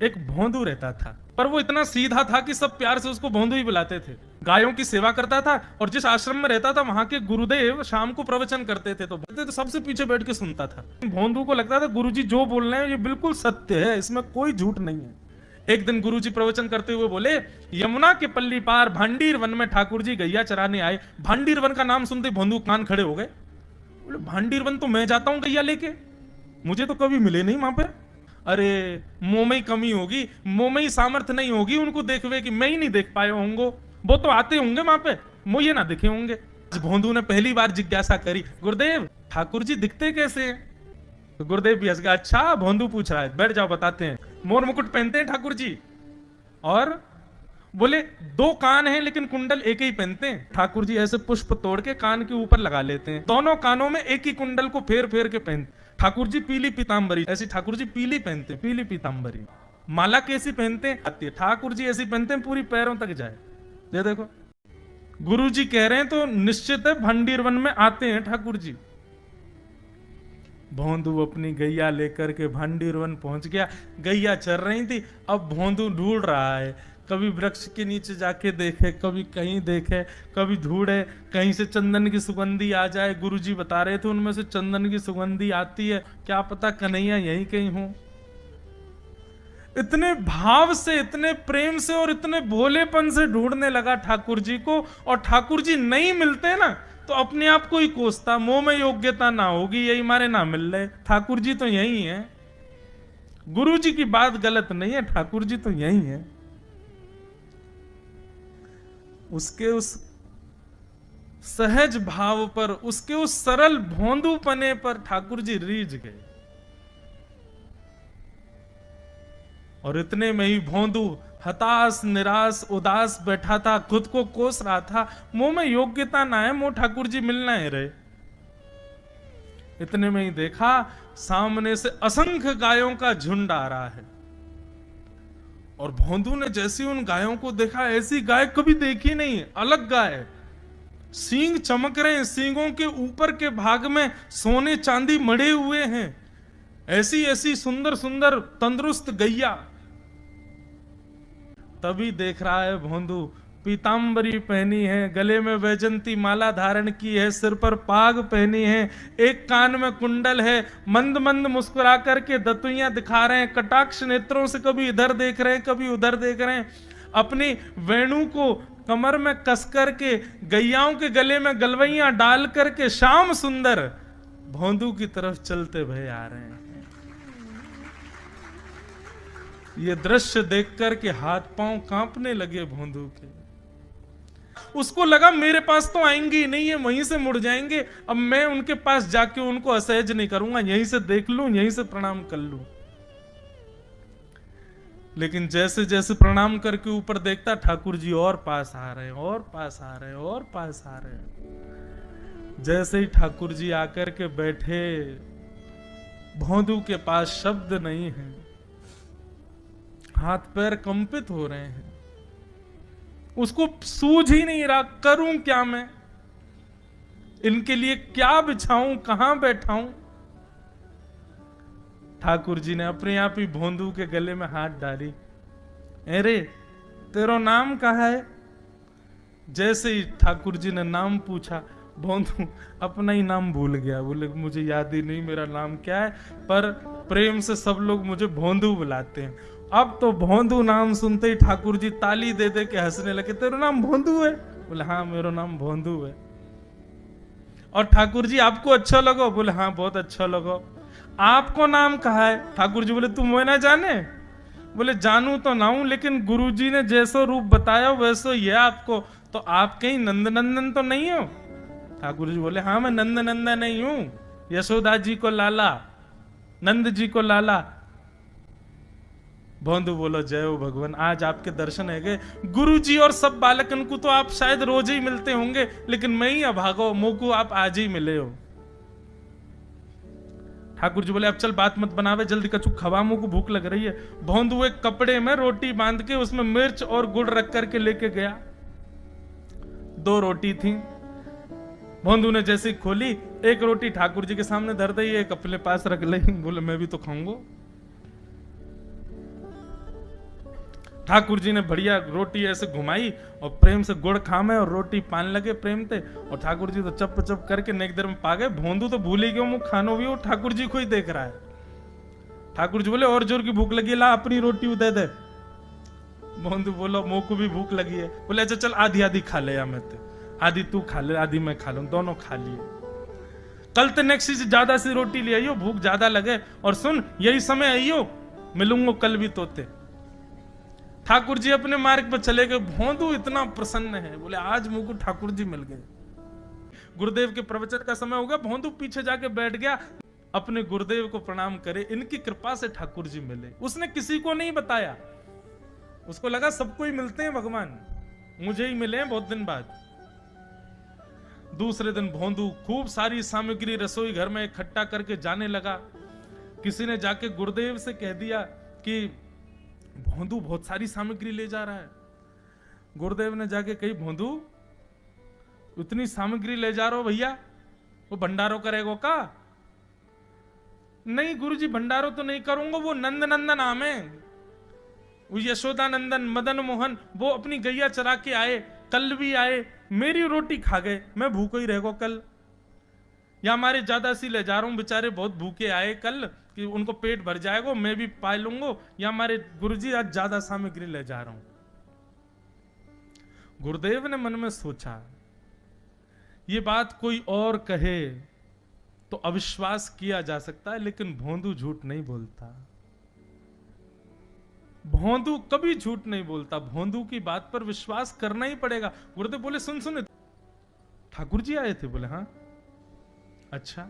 एक भोंदू रहता था, पर वो इतना सीधा था कि सब प्यार से उसको भोंदू ही बुलाते थे। गायों की सेवा करता था और जिस आश्रम में रहता था वहां के गुरुदेव शाम को प्रवचन करते थे तो सबसे पीछे बैठ के सुनता था। भोंदू को लगता था गुरुजी जो बोल रहे हैं ये बिल्कुल सत्य है, इसमें कोई झूठ नहीं है। एक दिन गुरुजी प्रवचन करते हुए बोले, यमुना के पल्ली पार भांडीर वन में ठाकुर जी गैया चराने आए। भांडीर वन का नाम सुनते भोंदू कान खड़े हो गए। बोले भांडीर वन तो मैं जाता हूं गैया लेके, मुझे तो कभी मिले नहीं वहां पे। अरे मुंह में ही कमी होगी, मुंह में ही सामर्थ्य नहीं होगी उनको देखवे कि मैं ही नहीं देख पाए होंगे, वो तो आते होंगे वहां पे, मुझे ना दिखे होंगे। भोंदू ने पहली बार जिज्ञासा करी, गुरुदेव ठाकुर जी दिखते कैसे हैं? तो गुरुदेव भी हंस गया, अच्छा भोंदू पूछ रहा है, बैठ जाओ बताते हैं। मोर मुकुट पहनते हैं ठाकुर जी, और बोले दो कान हैं लेकिन कुंडल एक ही पहनते हैं। ठाकुर जी ऐसे पुष्प तोड़ के कान के ऊपर लगा लेते हैं, दोनों कानों में एक ही कुंडल को फेर फेर के पहनते। ठाकुर जी पीली पीतांबरी, ऐसी ठाकुर जी पीली पहनते हैं, पीली पीतांबरी। माला कैसी पहनते हैं? आती है। ठाकुर जी ऐसी पहनते हैं पूरी पैरों तक जाए। ये देखो गुरु जी कह रहे हैं तो निश्चित है भंडीर वन में आते हैं ठाकुर जी। भोंदू अपनी गैया लेकर के भांडीर वन पहुंच गया। गैया चर रही थी, अब भोंदू ढूंढ रहा है, कभी वृक्ष के नीचे जाके देखे, कभी कहीं देखे, कभी ढूंढे कहीं से चंदन की सुगंधी आ जाए। गुरुजी बता रहे थे उनमें से चंदन की सुगंधी आती है, क्या पता कन्हैया यहीं कहीं हो। इतने भाव से, इतने प्रेम से और इतने भोलेपन से ढूंढने लगा ठाकुर जी को, और ठाकुर जी नहीं मिलते ना तो अपने आप को ही कोसता, मुंह में योग्यता ना होगी, यही मारे ना मिल रहे, ठाकुर जी तो यही है। गुरु जी की बात गलत नहीं है, ठाकुर जी तो यही है। उसके उस सहज भाव पर, उसके उस सरल भोंदूपने पर ठाकुर जी रीझ गए। और इतने में ही भोंदू हताश निराश उदास बैठा था, खुद को कोस रहा था, मुंह में योग्यता ना है, मुंह ठाकुर जी मिलना है रहे। इतने में ही देखा सामने से असंख्य गायों का झुंड आ रहा है, और भोंदू ने जैसे उन गायों को देखा, ऐसी गाय कभी देखी नहीं, अलग गाय, सींग चमक रहे हैं, सींगों के ऊपर के भाग में सोने चांदी मढ़े हुए हैं, ऐसी ऐसी सुंदर सुंदर तंदुरुस्त गैया। तभी देख रहा है भोंदू, पीतांबरी पहनी है, गले में वैजंती माला धारण की है, सिर पर पाग पहनी है, एक कान में कुंडल है, मंद मंद मुस्कुरा करके दतुइयां दिखा रहे हैं, कटाक्ष नेत्रों से कभी इधर देख रहे हैं कभी उधर देख रहे हैं, अपनी वेणु को कमर में कस करके गैयाओं के गले में गलवैयां डाल करके श्याम सुंदर भोंदू की तरफ चलते भय आ रहे हैं। ये दृश्य देख करके हाथ पांव कांपने लगे भोंदू के। उसको लगा मेरे पास तो आएंगे ही नहीं, है वहीं से मुड़ जाएंगे, अब मैं उनके पास जाके उनको असहज नहीं करूंगा, यहीं से देख लूं, यहीं से प्रणाम कर लूं। लेकिन जैसे जैसे प्रणाम करके ऊपर देखता, ठाकुर जी और पास आ रहे हैं, और पास आ रहे हैं, और पास आ रहे हैं। जैसे ही ठाकुर जी आकर के बैठे, भोंदू के पास शब्द नहीं है, हाथ पैर कंपित हो रहे हैं, उसको सूझ ही नहीं रहा करूं क्या मैं, इनके लिए क्या बिछाऊं, कहां बैठाऊं। ठाकुर जी ने अपने आप ही भोंदू के गले में हाथ डाली, अरे तेरा नाम कहा है? जैसे ही ठाकुर जी ने नाम पूछा, भोंदू अपना ही नाम भूल गया, बोले मुझे याद ही नहीं मेरा नाम क्या है, पर प्रेम से सब लोग मुझे भोंदू बुलाते हैं। अब तो भोंदू नाम सुनते ही ठाकुर जी ताली दे दे के हंसने लगे, तेरा नाम भोंदू है? बोले हाँ मेरा नाम भोंदू है। और ठाकुर जी आपको अच्छा लगो? बोले हाँ बहुत अच्छा लगो। आपको नाम कहा है? ठाकुर जी बोले तुम वो ना जाने? बोले जानू तो ना हूं, लेकिन गुरु जी ने जैसो रूप बताया वैसो ही है आपको, तो आप कहीं नंद नंदन तो नहीं हो? ठाकुर जी बोले हाँ मैं नंद नंदन नहीं हूं, यशोदा जी को लाला, नंद जी को लाला। भोंदू बोलो जय हो भगवान, आज आपके दर्शन है गए। गुरु जी और सब बालकन को तो आप शायद रोज ही मिलते होंगे, लेकिन मैं ही अभागो, मुंह को आप आज ही मिले हो। ठाकुर जी बोले अब चल बात मत बनावे, जल्दी कछु खवा, मुंह को भूख लग रही है। भोंदू एक कपड़े में रोटी बांध के उसमें मिर्च और गुड़ रख करके लेके गया। 2 रोटी थी। भोंदू ने जैसे खोली, एक रोटी ठाकुर जी के सामने धर दी, एक अपने पास रख ली, बोले मैं भी तो खाऊंगा। ठाकुर जी ने बढ़िया रोटी ऐसे घुमाई और प्रेम से गुड़ खामे और रोटी पान लगे प्रेम थे, और ठाकुर जी तो चप चप करके नेक देर में पा गए। भोंदू तो भूल ही गयो, मुँह खानो भी वो ठाकुर जी को ही देख रहा है। ठाकुर जी बोले और जोर की भूख लगी, ला अपनी रोटी दे दे। भोंदू बोलो मुँह को भी भूख लगी है। बोले अच्छा चल आधी आधी खा ले, या मैं आधी तू खा ले आधी मैं खा लूं, दोनों खा लिए। कल तो नेक्स्ट से ज्यादा सी रोटी ले आइयो, भूख ज्यादा लगे, और सुन यही समय आइयो, मिलूंगा कल भी तोते। ठाकुर जी अपने मार्ग पर चले गए। भोंदू इतना प्रसन्न है, बोले आज मुझको ठाकुर जी मिल गए। गुरुदेव के प्रवचन का समय हो गया, भोंदू पीछे जाके बैठ गया, अपने गुरुदेव को प्रणाम करे, इनकी कृपा से ठाकुर जी मिले। उसने किसी को नहीं बताया, उसको लगा सबको ही मिलते हैं भगवान, मुझे ही मिले हैं बहुत दिन बाद। दूसरे दिन भोंदू खूब सारी सामग्री रसोई घर में इकट्ठा करके जाने लगा। किसी ने जाके गुरुदेव से कह दिया कि भोंदू बहुत सारी सामग्री ले जा रहा है। गुरुदेव ने जाके कही, भोंदू उतनी सामग्री ले जा रहा हो भैया, वो भंडारो करेगो का? नहीं गुरुजी भंडारो तो नहीं करूंगा, वो नंद नंदन नाम है, वो यशोदा नंदन मदन मोहन, वो अपनी गैया चरा के आए, कल भी आए, मेरी रोटी खा गए, मैं भूखो ही रहेगा कल। या हमारे ज्यादा सी ले जा रहा हूं, बेचारे बहुत भूखे आए कल, कि उनको पेट भर जाएगा, मैं भी पा लूंगा, या हमारे गुरुजी आज ज्यादा सामग्री ले जा रहा हूं। गुरुदेव ने मन में सोचा, ये बात कोई और कहे तो अविश्वास किया जा सकता है, लेकिन भोंदू झूठ नहीं बोलता। भोंदू कभी झूठ नहीं बोलता, भोंदू की बात पर विश्वास करना ही पड़ेगा। गुरुदेव बोले सुन सुन, ठाकुर जी आए थे? बोले हाँ। अच्छा,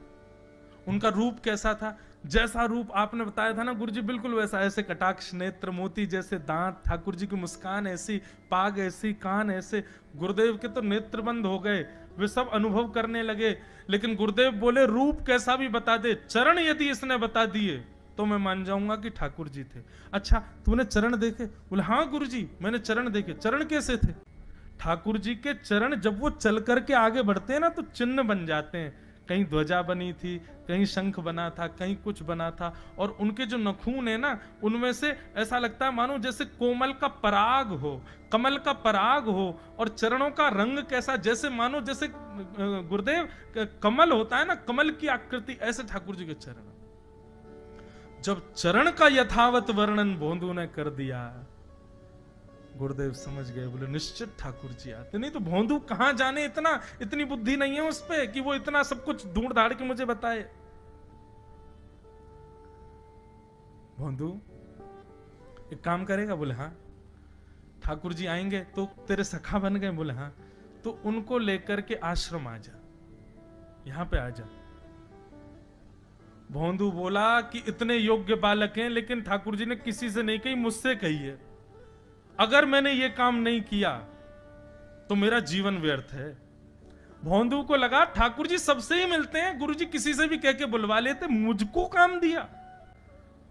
उनका रूप कैसा था? जैसा रूप आपने बताया था ना गुरुजी, बिल्कुल वैसा, ऐसे कटाक्ष नेत्र, मोती जैसे दांत, ठाकुर जी की मुस्कान ऐसी, पाग ऐसी, कान ऐसे। गुरुदेव के तो नेत्र बंद हो गए, वे सब अनुभव करने लगे। लेकिन गुरुदेव बोले रूप कैसा भी बता दे, चरण यदि इसने बता दिए तो मैं मान जाऊंगा कि ठाकुर जी थे। अच्छा तूने चरण देखे? बोले हाँ गुरुजी मैंने चरण देखे। चरण कैसे थे? ठाकुर जी के चरण जब वो चल करके आगे बढ़ते हैं ना तो चिन्ह बन जाते हैं। कहीं ध्वजा बनी थी, कहीं शंख बना था, कहीं कुछ बना था, और उनके जो नखून है ना उनमें से ऐसा लगता है मानो जैसे कोमल का पराग हो, कमल का पराग हो। और चरणों का रंग कैसा, जैसे मानो जैसे गुरुदेव कमल होता है ना, कमल की आकृति, ऐसे ठाकुर जी के चरण। जब चरण का यथावत वर्णन भोंदू ने कर दिया, गुरुदेव समझ गए, बोले निश्चित ठाकुर जी आते। नहीं तो भोंदू कहां जाने, इतनी बुद्धि नहीं है उस पे कि वो इतना सब कुछ ढूंढ धाड़ के मुझे बताए। भोंदू एक काम करेगा? बोले हाँ। ठाकुर जी आएंगे तो तेरे सखा बन गए? बोले हाँ। तो उनको लेकर के आश्रम आ जा, यहां पे आ जा। भोंदू बोला कि इतने योग्य बालक हैं, लेकिन ठाकुर जी ने किसी से नहीं कही, मुझसे कही है। अगर मैंने ये काम नहीं किया तो मेरा जीवन व्यर्थ है। भोंदू को लगा ठाकुर जी सबसे ही मिलते हैं, गुरुजी किसी से भी कह के बुलवा लेते, मुझको काम दिया।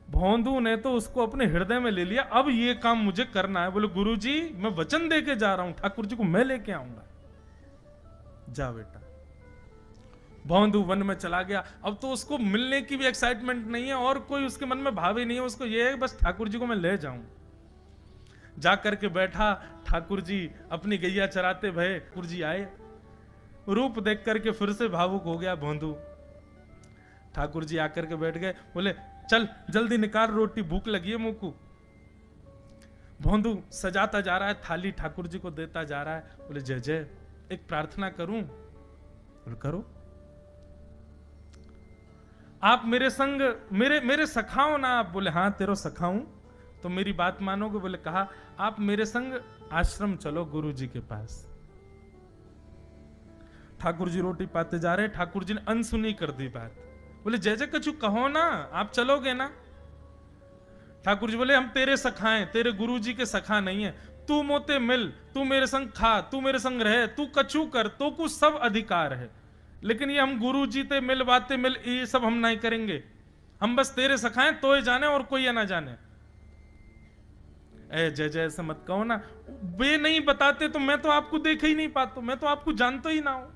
भोंदू ने तो उसको अपने हृदय में ले लिया, अब ये काम मुझे करना है। बोले गुरुजी मैं वचन दे के जा रहा हूं, ठाकुर जी को मैं लेके आऊंगा। जा बेटा। भोंदू वन में चला गया। अब तो उसको मिलने की भी एक्साइटमेंट नहीं है और कोई उसके मन में भाव ही नहीं है, उसको ये है बस ठाकुर जी को मैं ले जाऊं। जा करके बैठा, ठाकुर जी अपनी गैया चराते भये, ठाकुर जी आए, रूप देख करके फिर से भावुक हो गया भोंदू। ठाकुर जी आकर के बैठ गए, बोले चल जल्दी निकाल रोटी, भूख लगी है मुंह को। भोंदू सजाता जा रहा है थाली, ठाकुर जी को देता जा रहा है। बोले जय जय, एक प्रार्थना करूं? बोले करो। आप मेरे संग मेरे सखाओ ना आप? बोले हाँ तेरो सखाऊं, तो मेरी बात मानोगे? बोले कहा आप मेरे संग आश्रम चलो गुरु जी के पास। ठाकुर जी रोटी पाते जा रहे, ठाकुर जी ने अनसुनी कर दी बात। बोले जय जय कछु कहो ना, आप चलोगे ना? ठाकुर जी बोले हम तेरे सखा हैं, तेरे गुरु जी के सखा नहीं है। तू मोते मिल, तू मेरे संग खा, तू मेरे संग रहे, तू कछु कर, तो कुछ सब अधिकार है, लेकिन ये हम गुरु जी ते मिल बातें मिल ये सब हम नहीं करेंगे। हम बस तेरे सखाएं तो ही जाने और कोई ना जाने। ए जय जय ऐसे मत कहो ना, वे नहीं बताते तो मैं तो आपको देख ही नहीं पाता, मैं तो आपको जानता ही ना हूं।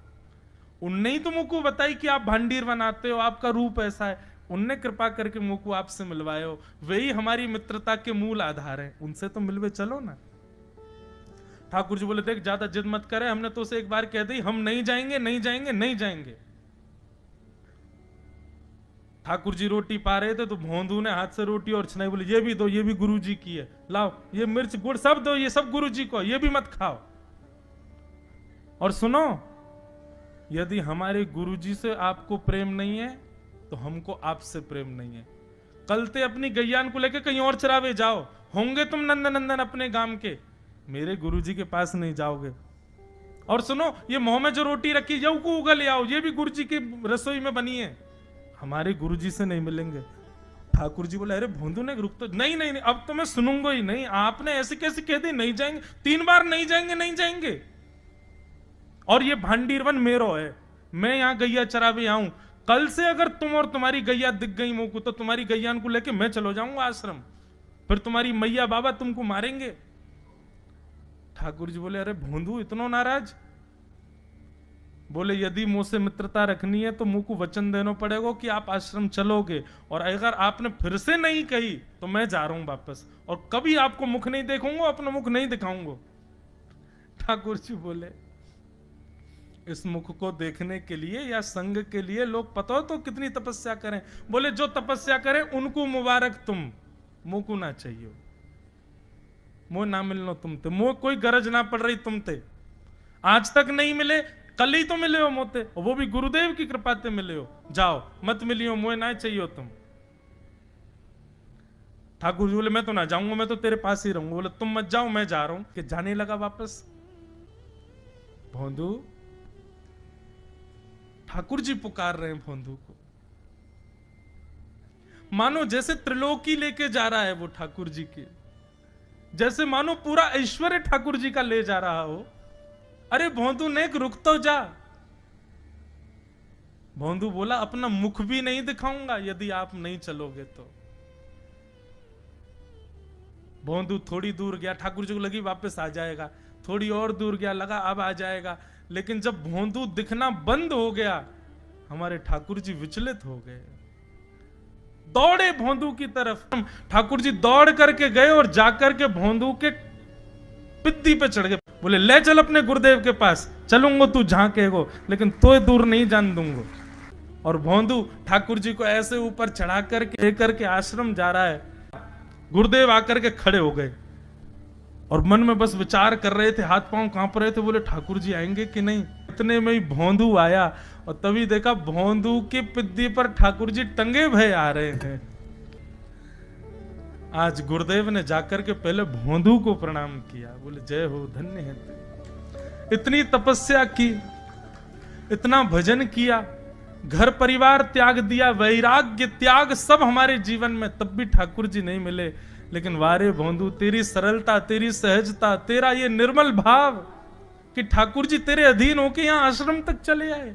उनने ही तो मुझको बताई कि आप भांडीर बनाते हो, आपका रूप ऐसा है। उनने कृपा करके मुंह को आपसे मिलवाए हो, वही हमारी मित्रता के मूल आधार हैं, उनसे तो मिलवे चलो ना। ठाकुर जी बोले देख ज्यादा जिद मत करे, हमने तो उसे एक बार कह दी हम नहीं जाएंगे नहीं जाएंगे नहीं जाएंगे। ठाकुर जी रोटी पा रहे थे तो भोंदू ने हाथ से रोटी और छनाई, बोले ये भी दो, ये भी गुरु जी की है, लाओ ये मिर्च गुड़ सब दो, ये सब गुरु जी को, ये भी मत खाओ। और सुनो, यदि हमारे गुरु जी से आपको प्रेम नहीं है तो हमको आपसे प्रेम नहीं है। कल ते अपनी गैयान को लेकर कहीं और चरावे जाओ, होंगे तुम नंदन अपने गांव के, मेरे गुरुजी के पास नहीं जाओगे। और सुनो, ये मुंह में जो रोटी रखी जाओ को उगल आओ, ये भी गुरुजी की रसोई में बनी है, हमारे गुरुजी से नहीं मिलेंगे। ठाकुर जी बोले अरे भोंदू ने रुक तो, नहीं नहीं नहीं अब तो मैं सुनूंगा ही नहीं, आपने ऐसे कैसे कह दी नहीं जाएंगे, 3 बार नहीं जाएंगे नहीं जाएंगे। और ये भांडीरवन मेरो है, मैं यहां गैया चरावे आऊं, कल से अगर तुम और तुम्हारी गैया दिख गई मुंह को तो तुम्हारी गैयान को लेके मैं चलो जाऊंगा आश्रम, फिर तुम्हारी मैया बाबा तुमको मारेंगे। ठाकुर जी बोले अरे भोंदू इतना नाराज? बोले यदि मुंह से मित्रता रखनी है तो मुंह को वचन देना पड़ेगा कि आप आश्रम चलोगे, और अगर आपने फिर से नहीं कही तो मैं जा रहा हूं वापस, और कभी आपको मुख नहीं देखूंगा, अपना मुख नहीं दिखाऊंगा। ठाकुर जी बोले इस मुख को देखने के लिए या संग के लिए लोग पता हो तो कितनी तपस्या करें। बोले जो तपस्या करें उनको मुबारक, तुम मुंह को ना चाहिए, मुंह ना मिलनो तुमते, मुंह कोई गरज ना पड़ रही तुमते, आज तक नहीं मिले, कल ही तो मिले हो मोते, वो भी गुरुदेव की कृपा से मिले हो, जाओ मत मिलियो, मुंह ना चाहिए तुम। ठाकुर जी बोले मैं तो ना जाऊंगा, मैं तो तेरे पास ही रहूंगा। बोले तुम मत जाओ, मैं जा रहा हूं। कि जाने लगा वापस। भोंदू, ठाकुर जी पुकार रहे हैं भोंदू को, मानो जैसे त्रिलोकी लेके जा रहा है वो ठाकुर जी के, जैसे मानो पूरा ऐश्वर्य ठाकुर जी का ले जा रहा हो। अरे भोंदू ने रुक तो जा। भोंदू बोला अपना मुख भी नहीं दिखाऊंगा यदि आप नहीं चलोगे तो। भोंदू थोड़ी दूर गया, ठाकुर जी को लगी वापस आ जाएगा, थोड़ी और दूर गया, लगा अब आ जाएगा, लेकिन जब भोंदू दिखना बंद हो गया हमारे ठाकुर जी विचलित हो गए, दौड़े भोंदू की तरफ। ठाकुर जी दौड़ करके गए और जाकर के भोंदू के पित्ती पे चढ़ गए। बोले ले चल अपने गुरुदेव के पास, चलूंगा तू जहां कहेगो, लेकिन तो दूर नहीं जान दूंगा। और भोंदू ठाकुर जी को ऐसे ऊपर चढ़ा करके लेकर के आश्रम जा रहा है। गुरुदेव आकर के खड़े हो गए और मन में बस विचार कर रहे थे, हाथ पांव कांप रहे थे, बोले ठाकुर जी आएंगे कि नहीं। इतने में ही भोंदू आया और तभी देखा भोंदू के पिद्दी पर ठाकुर जी टंगे भय आ रहे हैं। आज गुरुदेव ने जाकर के पहले भोंदू को प्रणाम किया, बोले जय हो, धन्य है तू। इतनी तपस्या की, इतना भजन किया, घर परिवार त्याग दिया, वैराग्य त्याग सब हमारे जीवन में, तब भी ठाकुर जी नहीं मिले। लेकिन वारे भोंदू, तेरी सरलता, तेरी सहजता, तेरा ये निर्मल भाव कि ठाकुर जी तेरे अधीन होके यहां आश्रम तक चले आए।